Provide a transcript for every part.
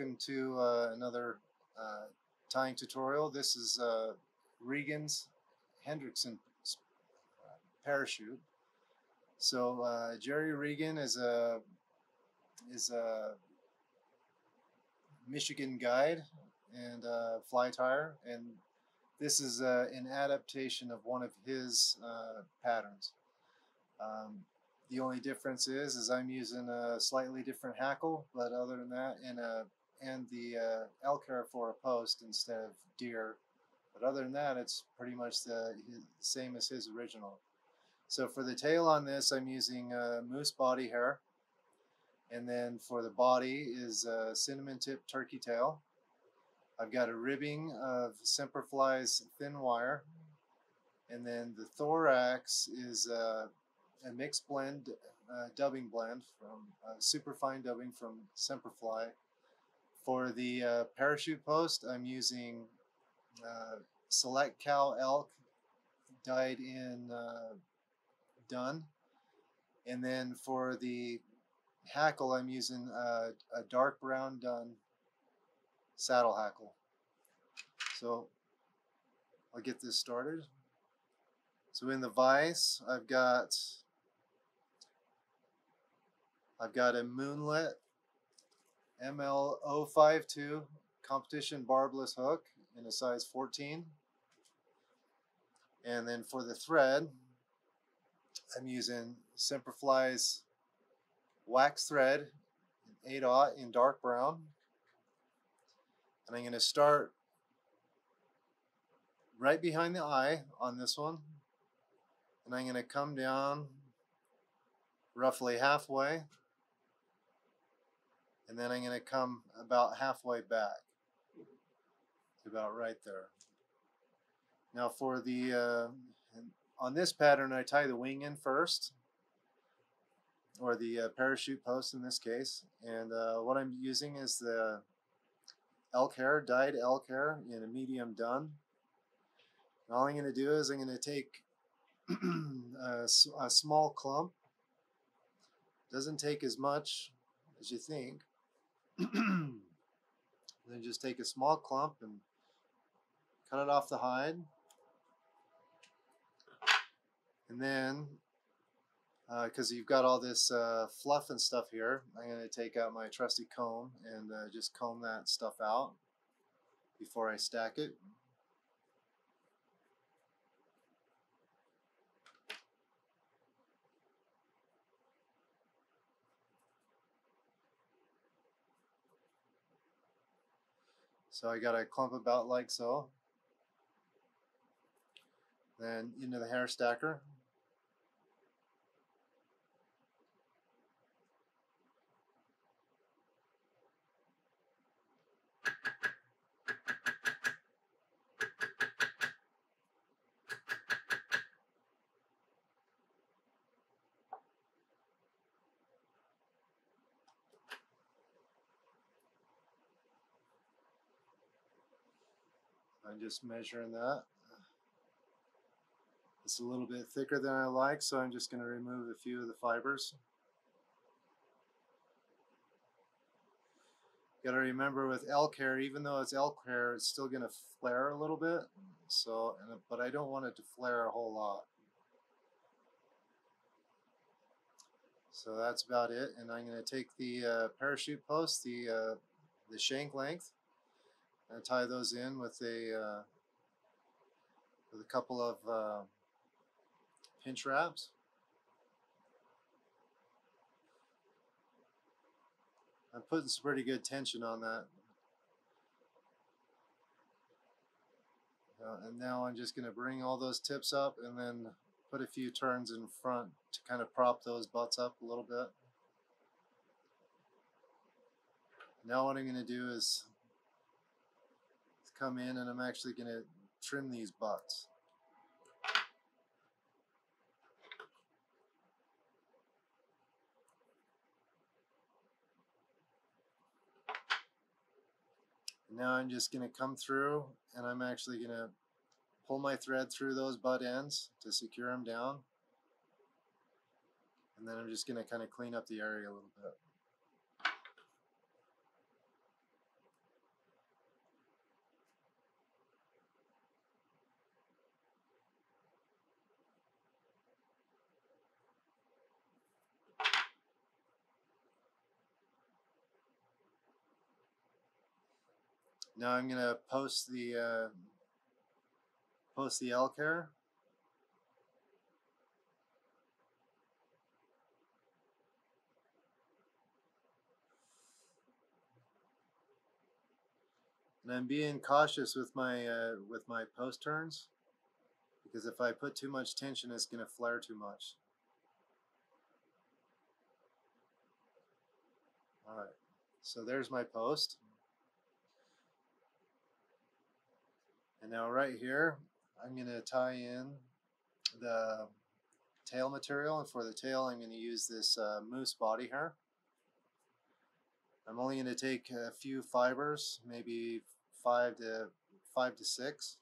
welcome to another tying tutorial. This is Reegans Hendrickson parachute. So Jerry Regan is a Michigan guide and fly tyer, and this is an adaptation of one of his patterns. The only difference is I'm using a slightly different hackle, but other than that, and the elk hair for a post instead of deer. But other than that, it's pretty much the same as his original. So for the tail on this, I'm using moose body hair, and then for the body is cinnamon tip turkey tail. I've got a ribbing of Semperfli's thin wire, and then the thorax is a mixed blend, dubbing blend from superfine dubbing from Semperfli. For the parachute post, I'm using Select Cow Elk dyed in dun, and then for the hackle, I'm using a dark brown dun saddle hackle. So I'll get this started. So in the vise, I've got a Moonlit ML052 competition barbless hook in a size 14. And then for the thread, I'm using Semperfli's wax thread in 8/0 in dark brown. And I'm going to start right behind the eye on this one. And I'm going to come down roughly halfway. And then I'm going to come about halfway back. About right there. Now for the, on this pattern I tie the wing in first, or the parachute post in this case. And what I'm using is the elk hair, dyed elk hair in a medium dun. And all I'm going to do is I'm going to take a small clump. Doesn't take as much as you think. Then just take a small clump and cut it off the hide. And then, because you've got all this fluff and stuff here, I'm going to take out my trusty comb and just comb that stuff out before I stack it. So I got a clump about like so. Then into the hair stacker. I'm just measuring that. It's a little bit thicker than I like, so I'm just going to remove a few of the fibers. Got to remember with elk hair, even though it's elk hair, it's still going to flare a little bit. So, but I don't want it to flare a whole lot. So that's about it. And I'm going to take the parachute post, the shank length, and tie those in with a couple of pinch wraps. I'm putting some pretty good tension on that. And now I'm just going to bring all those tips up and then put a few turns in front to kind of prop those butts up a little bit. Now what I'm going to do is come in and I'm actually going to trim these butts. Now I'm just going to come through and I'm actually going to pull my thread through those butt ends to secure them down. And then I'm just going to kind of clean up the area a little bit. Now I'm going to post the elk hair. And I'm being cautious with my post turns, because if I put too much tension, it's going to flare too much. All right, so there's my post. And now right here, I'm going to tie in the tail material, and for the tail I'm going to use this moose body hair. I'm only going to take a few fibers, maybe five to six.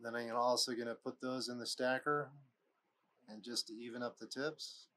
Then I'm also going to put those in the stacker, and just to even up the tips.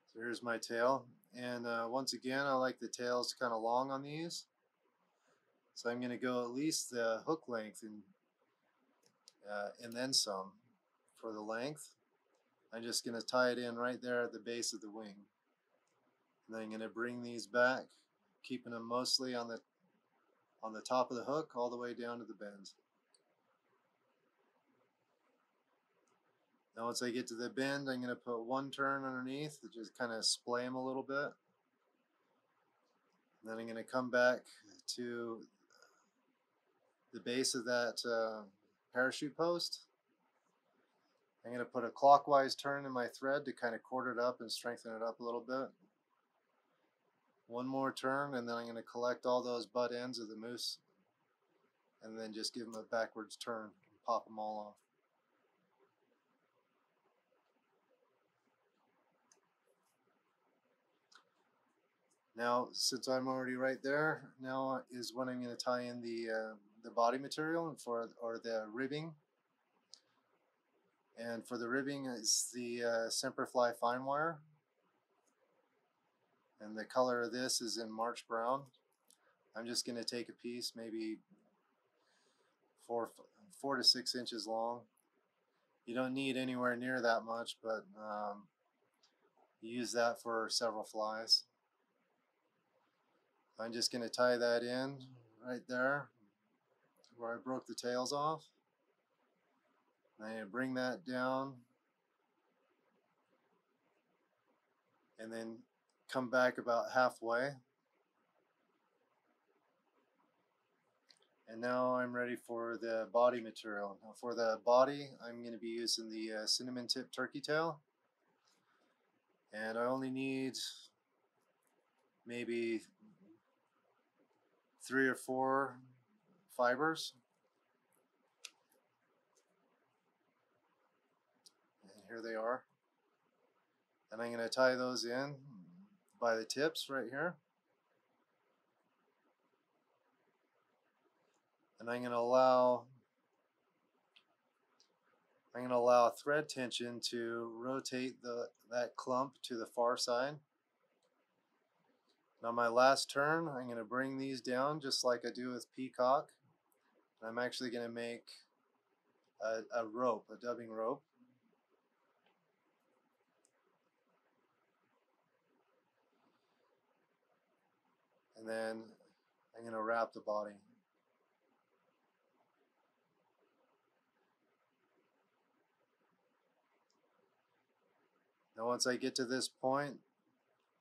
So here's my tail, and once again, I like the tails kind of long on these, so I'm going to go at least the hook length and then some for the length. I'm just going to tie it in right there at the base of the wing, and then I'm going to bring these back, keeping them mostly on the top of the hook all the way down to the bend. Now once I get to the bend, I'm going to put one turn underneath to just kind of splay them a little bit. And then I'm going to come back to the base of that parachute post. I'm going to put a clockwise turn in my thread to kind of cord it up and strengthen it up a little bit. One more turn, and then I'm going to collect all those butt ends of the moose and then just give them a backwards turn and pop them all off. Now, since I'm already right there, now is when I'm going to tie in the body material or the ribbing. And for the ribbing, it's the Semperfli fine wire, and the color of this is in March Brown. I'm just going to take a piece, maybe 4 to 6 inches long. You don't need anywhere near that much, but you use that for several flies. I'm just going to tie that in right there where I broke the tails off. And I'm going to bring that down and then come back about halfway. And now I'm ready for the body material. Now for the body, I'm going to be using the cinnamon tip turkey tail. And I only need maybe 3 or 4 fibers. And here they are. And I'm going to tie those in by the tips right here. And I'm going to allow thread tension to rotate that clump to the far side. Now my last turn, I'm going to bring these down just like I do with peacock. I'm actually going to make a rope, a dubbing rope. And then I'm going to wrap the body. Now once I get to this point,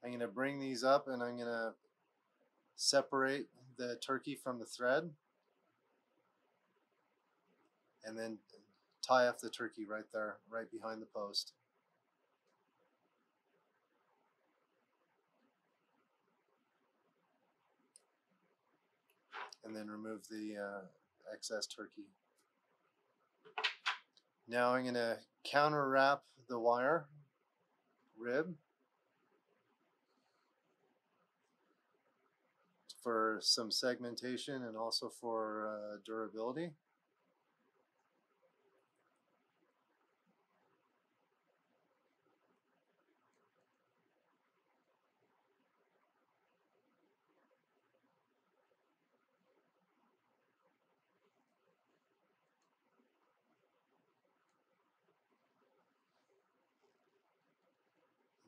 I'm going to bring these up and I'm going to separate the turkey from the thread and then tie up the turkey right there, right behind the post. And then remove the excess turkey. Now I'm going to counter wrap the wire rib for some segmentation and also for durability.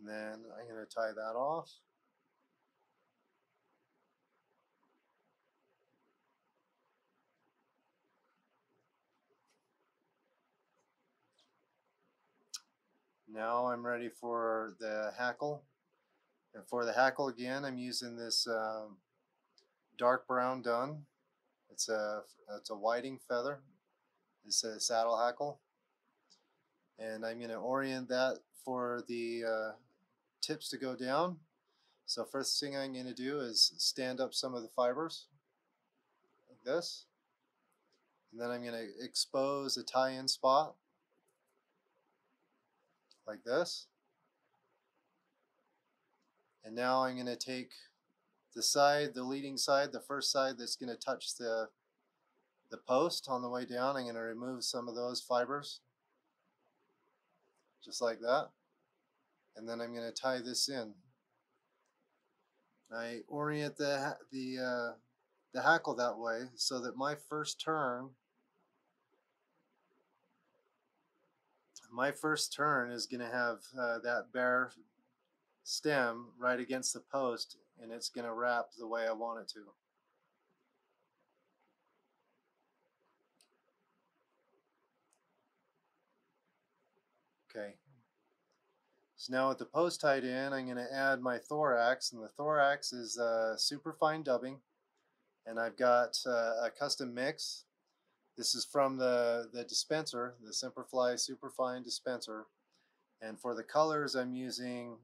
And then I'm going to tie that off. Now I'm ready for the hackle. And for the hackle again, I'm using this dark brown dun. It's a whiting feather. It's a saddle hackle. And I'm going to orient that for the tips to go down. So first thing I'm going to do is stand up some of the fibers like this. And then I'm going to expose a tie-in spot like this. And now I'm going to take the side, the leading side, the first side that's going to touch the post on the way down. I'm going to remove some of those fibers, just like that. And then I'm going to tie this in. I orient the hackle that way so that my first turn is going to have that bare stem right against the post, and it's going to wrap the way I want it to. Okay. So now with the post tied in, I'm going to add my thorax, and the thorax is super fine dubbing, and I've got a custom mix. This is from the dispenser, the Simperfly Superfine dispenser. And for the colors, I'm using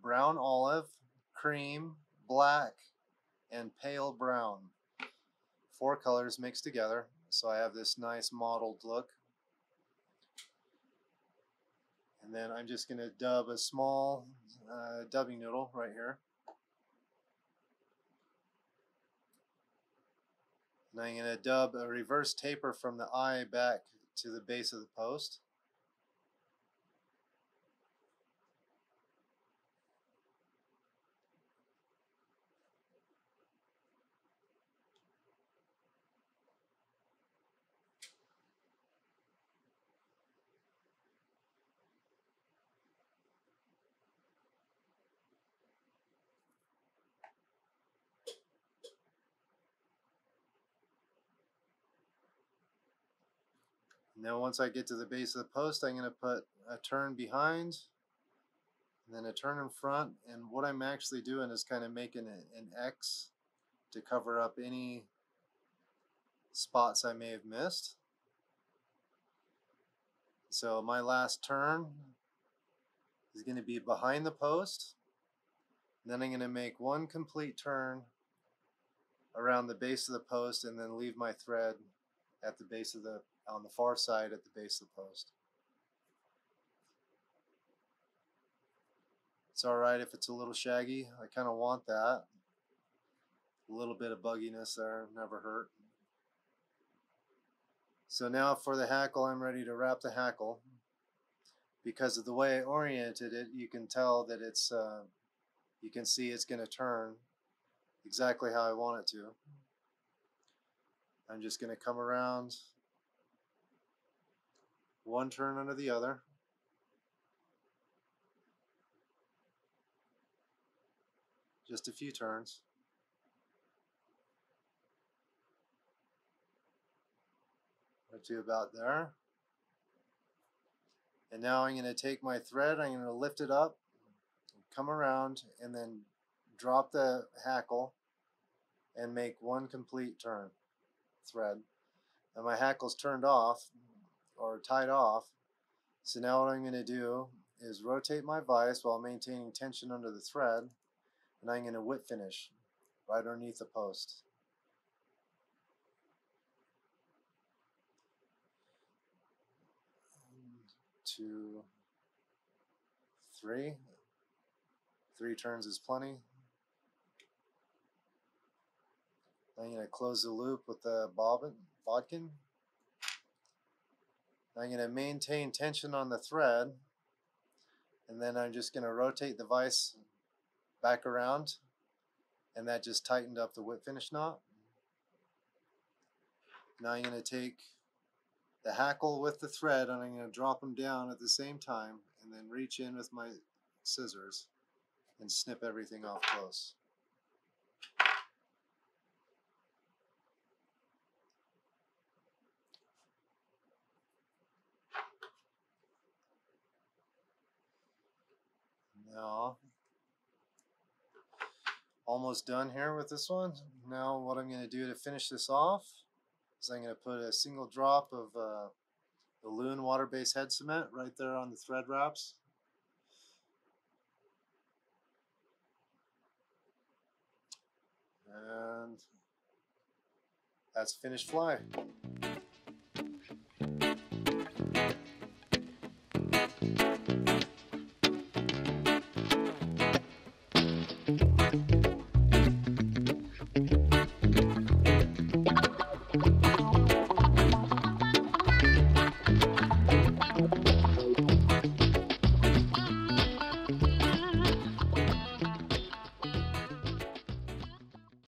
brown olive, cream, black, and pale brown. 4 colors mixed together, so I have this nice mottled look. And then I'm just going to dub a small dubbing noodle right here. And I'm going to dub a reverse taper from the eye back to the base of the post. Now once I get to the base of the post, I'm going to put a turn behind, and then a turn in front, and what I'm actually doing is kind of making an X to cover up any spots I may have missed. So my last turn is going to be behind the post, and then I'm going to make one complete turn around the base of the post and then leave my thread at the base of on the far side at the base of the post. It's alright if it's a little shaggy. I kind of want that. A little bit of bugginess there, never hurt. So now for the hackle, I'm ready to wrap the hackle. Because of the way I oriented it, you can tell that it's, you can see it's going to turn exactly how I want it to. I'm just going to come around one turn under the other. Just a few turns. Right to about there. And now I'm going to take my thread, I'm going to lift it up, come around, and then drop the hackle and make one complete turn, thread. And my hackle's turned off, or tied off. So now what I'm going to do is rotate my vise while maintaining tension under the thread, and I'm going to whip finish right underneath the post. 1, 2, 3. 3 turns is plenty. I'm going to close the loop with the bodkin. I'm going to maintain tension on the thread, and then I'm just going to rotate the vise back around, and that just tightened up the whip finish knot. Now I'm going to take the hackle with the thread, and I'm going to drop them down at the same time, and then reach in with my scissors and snip everything off close. Now, almost done here with this one. Now what I'm going to do to finish this off is I'm going to put a single drop of the Loon water-based head cement right there on the thread wraps. And that's finished fly.